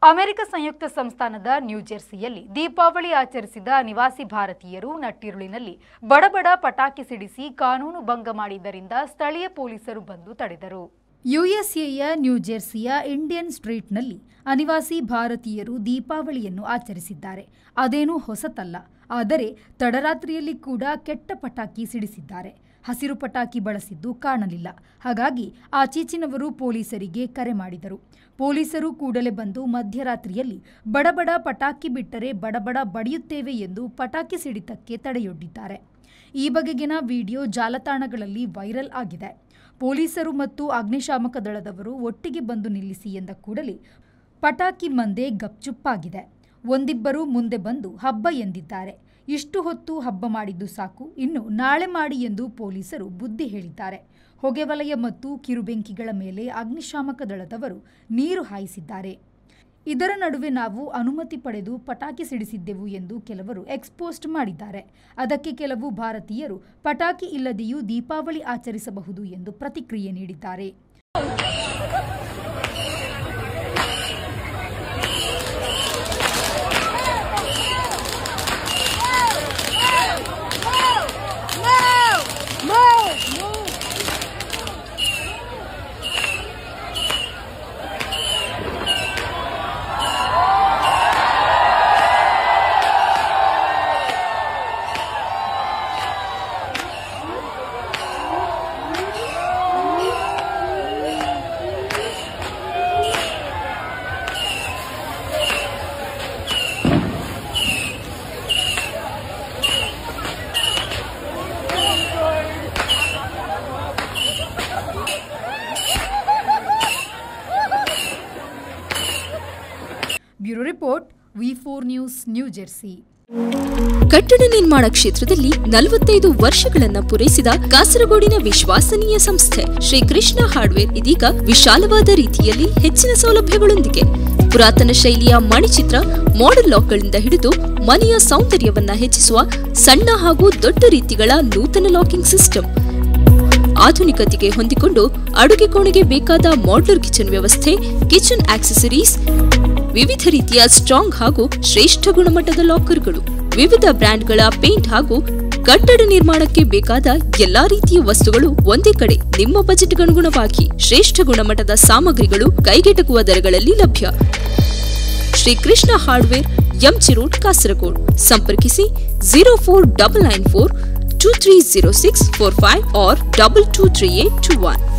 America ಸಂಯುಕ್ತ ಸಂಸ್ಥಾನದ ನ್ಯೂಜೆರ್ಸಿಯಲ್ಲಿ ದೀಪಾವಳಿ ಆಚರಿಸಿದ ನಿವಾಸಿ ಭಾರತೀಯರು ನಟ್ಟಿರುಳಿನಲ್ಲಿ ಬಡಬಡ ಪಟಾಕಿ ಸಿಡಿಸಿ ಕಾನೂನು ಭಂಗ ಮಾಡಿದ್ದರಿಂದ ಸ್ಥಳೀಯ ಪೊಲೀಸರು ಬಂದು ತಡೆದರು. ಯುಎಸ್ಎಯ ನ್ಯೂಜೆರ್ಸಿಯ ಇಂಡಿಯನ್ ಸ್ಟ್ರೀಟ್ನಲ್ಲಿ ಅನಿವಾಸಿ ಭಾರತೀಯರು ದೀಪಾವಳಿಯನ್ನು ಆಚರಿಸಿದ್ದಾರೆ. ಅದೇನೂ ಹೊಸತಲ್ಲ. ಆದರೆ ತಡರಾತ್ರಿಯಲ್ಲಿ ಕೂಡ ಕೆಟ್ಟ ಪಟಾಕಿ ಸಿಡಿಸಿದ್ದಾರೆ. ಹಸಿರು ಪಟಾಕಿ ಬಳಸಿದ್ದು ಕಾಣಲಿಲ್ಲ. ಹಾಗಾಗಿ ಆಚೀಚಿನವರು ಪೊಲೀಸರಿಗೆ ಕರೆ ಮಾಡಿದರು. ಪೊಲೀಸರು ಕೂಡಲೇ ಬಂದು ಮಧ್ಯರಾತ್ರಿಯಲ್ಲಿ ಬಡಬಡ ಪಟಾಕಿ ಬಿಟ್ಟರೆ ಬಡಬಡ ಬಡಿಯುತ್ತೇವೆ ಎಂದು ಪಟಾಕಿ ಸಿಡಿತಕ್ಕೆ ತಡೆಯೊಡ್ಡಿದ್ದಾರೆ. ಈ ಬಗೆಗಿನ ವಿಡಿಯೋ ಜಾಲತಾಣಗಳಲ್ಲಿ ವೈರಲ್ ಆಗಿದೆ. ಪೊಲೀಸರು ಮತ್ತು ಅಗ್ನಿಶಾಮಕ ದಳದವರು ಒಟ್ಟಿಗೆ ಬಂದು ನಿಲ್ಲಿಸಿ ಎಂದ ಕೂಡಲೇ ಪಟಾಕಿ ಮಂದೆ ಗಪ್ಚುಪ್ಪಾಗಿದೆ. ಒಂದಿಬ್ಬರು ಮುಂದೆ ಬಂದು ಹಬ್ಬ ಎಂದಿದ್ದಾರೆ. ಇಷ್ಟು ಹೊತ್ತು ಹಬ್ಬ ಮಾಡಿದ್ದು ಸಾಕು, ಇನ್ನು ನಾಳೆ ಮಾಡಿ ಎಂದು ಪೊಲೀಸರು ಬುದ್ಧಿ ಹೇಳಿದ್ದಾರೆ. ಹೊಗೆವಲಯ ಮತ್ತು ಕಿರುಬೆಂಕಿಗಳ ಮೇಲೆ ಅಗ್ನಿಶಾಮಕ ದಳದವರು ನೀರು ಹಾಯಿಸಿದ್ದಾರೆ. ಇದರ ನಡುವೆ ನಾವು ಅನುಮತಿ ಪಡೆದು ಪಟಾಕಿ ಸಿಡಿಸಿದ್ದೆವು ಎಂದು ಕೆಲವರು ಎಕ್ಸ್ಪೋಸ್ಟ್ ಮಾಡಿದ್ದಾರೆ. ಅದಕ್ಕೆ ಕೆಲವು ಭಾರತೀಯರು ಪಟಾಕಿ ಇಲ್ಲದೆಯೂ ದೀಪಾವಳಿ ಆಚರಿಸಬಹುದು ಎಂದು ಪ್ರತಿಕ್ರಿಯೆ ನೀಡಿದ್ದಾರೆ. Bureau report, V4 news, New Jersey. ಕಟ್ಟಡ ನಿರ್ಮಾಣ ಕ್ಷೇತ್ರದಲ್ಲಿ 45 ವರ್ಷಗಳನ್ನ ಪೂರೈಸಿದ ಕಾಸರಗೋಡಿನ ವಿಶ್ವಾಸನೀಯ ಸಂಸ್ಥೆ ಶ್ರೀ ಕೃಷ್ಣ ಹಾರ್ಡ್ವೇರ್ ಇದೀಗ ವಿಶಾಲವಾದ ರೀತಿಯಲ್ಲಿ ಹೆಚ್ಚಿನ ಸೌಲಭ್ಯಗಳೊಂದಿಗೆ ಪುರಾತನ ಶೈಲಿಯ ಮಣಿಚಿತ್ರ ಮಾಡೆಲ್ ಲಾಕ್ಗಳಿಂದ ಹಿಡಿದು ಮನೆಯ ಸೌಂದರ್ಯವನ್ನ ಹೆಚ್ಚಿಸುವ ಸಣ್ಣ ಹಾಗೂ ದೊಡ್ಡ ರೀತಿಗಳ ನೂತನ ಲಾಕಿಂಗ್ ಸಿಸ್ಟಮ್, ಆಧುನಿಕತೆಗೆ ಹೊಂದಿಕೊಂಡು ಅಡುಗೆ ಕೋಣೆಗೆ ಬೇಕಾದ ಮಾಡ್ಯುಲರ್ ಕಿಚನ್ ವ್ಯವಸ್ಥೆ, ಕಿಚನ್ ಆಕ್ಸೆಸರೀಸ್, ವಿವಿಧ ರೀತಿಯ ಸ್ಟ್ರಾಂಗ್ ಹಾಗೂ ಶ್ರೇಷ್ಠ ಗುಣಮಟ್ಟದ ಲಾಕರ್ಗಳು, ವಿವಿಧ ಬ್ರ್ಯಾಂಡ್ಗಳ ಪೇಂಟ್ ಹಾಗೂ ಕಟ್ಟಡ ನಿರ್ಮಾಣಕ್ಕೆ ಬೇಕಾದ ಎಲ್ಲಾ ರೀತಿಯ ವಸ್ತುಗಳು ಒಂದೇ ಕಡೆ ನಿಮ್ಮ ಬಜೆಟ್ಗನುಗುಣವಾಗಿ ಶ್ರೇಷ್ಠ ಗುಣಮಟ್ಟದ ಸಾಮಗ್ರಿಗಳು ಕೈಗೆಟಕುವ ದರಗಳಲ್ಲಿ ಲಭ್ಯ. ಶ್ರೀ ಕೃಷ್ಣ ಹಾರ್ಡ್ವೇರ್, ಎಂಚಿ ರೋಡ್, ಕಾಸರಗೋಡು. ಸಂಪರ್ಕಿಸಿ 04994 230645 or 223821.